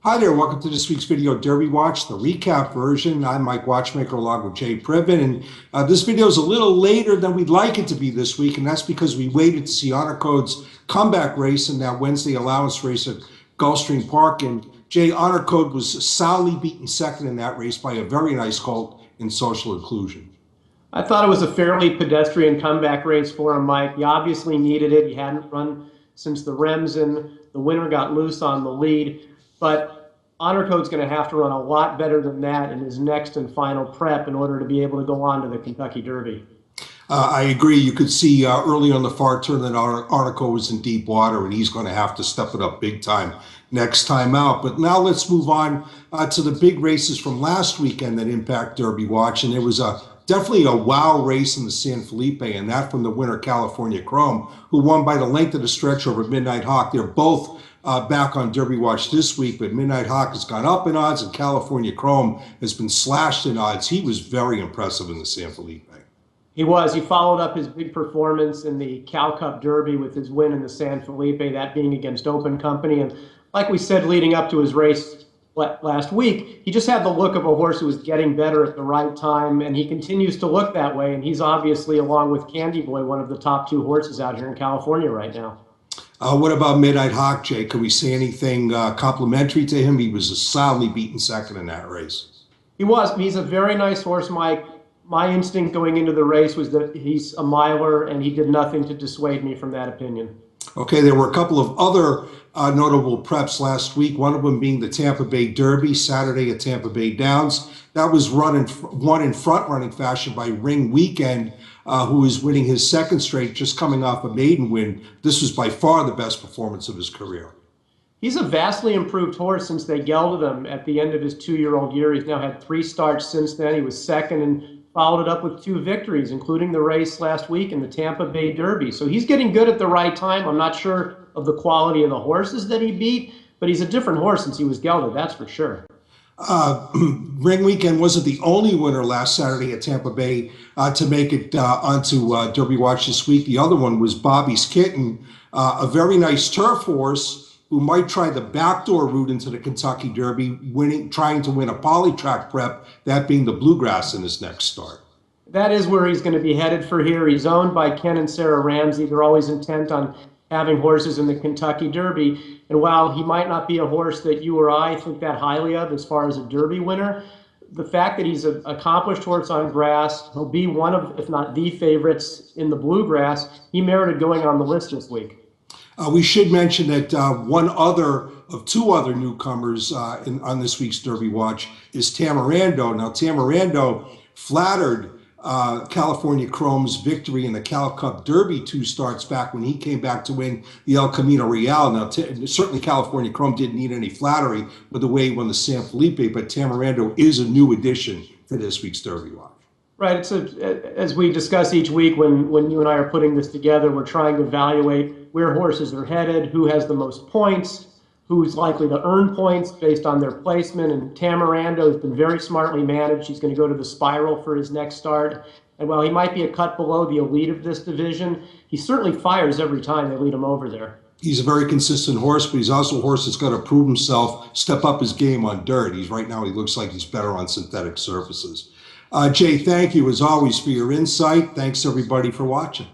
Hi there, welcome to this week's video Derby Watch, the recap version. I'm Mike Watchmaker along with Jay Privman, and this video is a little later than we'd like it to be this week, and that's because we waited to see Honor Code's comeback race in that Wednesday allowance race at Gulfstream Park, and Jay, Honor Code was soundly beaten second in that race by a very nice colt in Social Inclusion. I thought it was a fairly pedestrian comeback race for him, Mike. He obviously needed it. He hadn't run since the Remsen. The winner got loose on the lead. But Honor Code's going to have to run a lot better than that in his next and final prep in order to be able to go on to the Kentucky Derby. I agree. You could see early on the far turn that Honor Code was in deep water, and he's going to have to step it up big time next time out. But now let's move on to the big races from last weekend that impact Derby Watch. And there was definitely a wow race in the San Felipe, and that from the winner California Chrome, who won by the length of the stretch over Midnight Hawk. They're both back on Derby Watch this week, but Midnight Hawk has gone up in odds and California Chrome has been slashed in odds. He was very impressive in the San Felipe. He was. He followed up his big performance in the Cal Cup Derby with his win in the San Felipe, that being against Open Company. And like we said leading up to his race last week, he just had the look of a horse who was getting better at the right time, and he continues to look that way. And he's obviously, along with Candy Boy, one of the top two horses out here in California right now. What about Midnight Hawk, Jay? Can we say anything complimentary to him? He was soundly beaten second in that race. He was. He's a very nice horse, Mike. My instinct going into the race was that he's a miler, and he did nothing to dissuade me from that opinion. Okay, there were a couple of other notable preps last week, one of them being the Tampa Bay Derby, Saturday at Tampa Bay Downs. That was won in front-running fashion by Ring Weekend, who is winning his second straight, just coming off a maiden win. This was by far the best performance of his career. He's a vastly improved horse since they gelded him at the end of his two-year-old year. He's now had 3 starts since then. He was second and followed it up with 2 victories, including the race last week in the Tampa Bay Derby. So he's getting good at the right time. I'm not sure of the quality of the horses that he beat, but he's a different horse since he was gelded, that's for sure. Ring Weekend wasn't the only winner last Saturday at Tampa Bay to make it onto Derby Watch this week. The other one was Bobby's Kitten, a very nice turf horse who might try the backdoor route into the Kentucky Derby, trying to win a polytrack prep, that being the Bluegrass in his next start. That is where he's going to be headed for here. He's owned by Ken and Sarah Ramsey. They're always intent on having horses in the Kentucky Derby. And while he might not be a horse that you or I think that highly of as far as a Derby winner, the fact that he's an accomplished horse on grass, he'll be one of, if not the favorites in the Bluegrass, he merited going on the list this week. We should mention that one other of 2 other newcomers on this week's Derby Watch is Tamarando. Now, Tamarando flattered California Chrome's victory in the Cal Cup Derby 2 starts back when he came back to win the El Camino Real. Now, certainly California Chrome didn't need any flattery with the way he won the San Felipe, but Tamarando is a new addition to this week's Derby Watch. Right. As we discuss each week when you and I are putting this together, we're trying to evaluate where horses are headed, who has the most points, who's likely to earn points based on their placement. And Tamarando has been very smartly managed. He's going to go to the Spiral for his next start. And while he might be a cut below the elite of this division, he certainly fires every time they lead him over there. He's a very consistent horse, but he's also a horse that's got to prove himself, step up his game on dirt. Right now, he looks like he's better on synthetic surfaces. Jay, thank you as always for your insight. Thanks everybody for watching.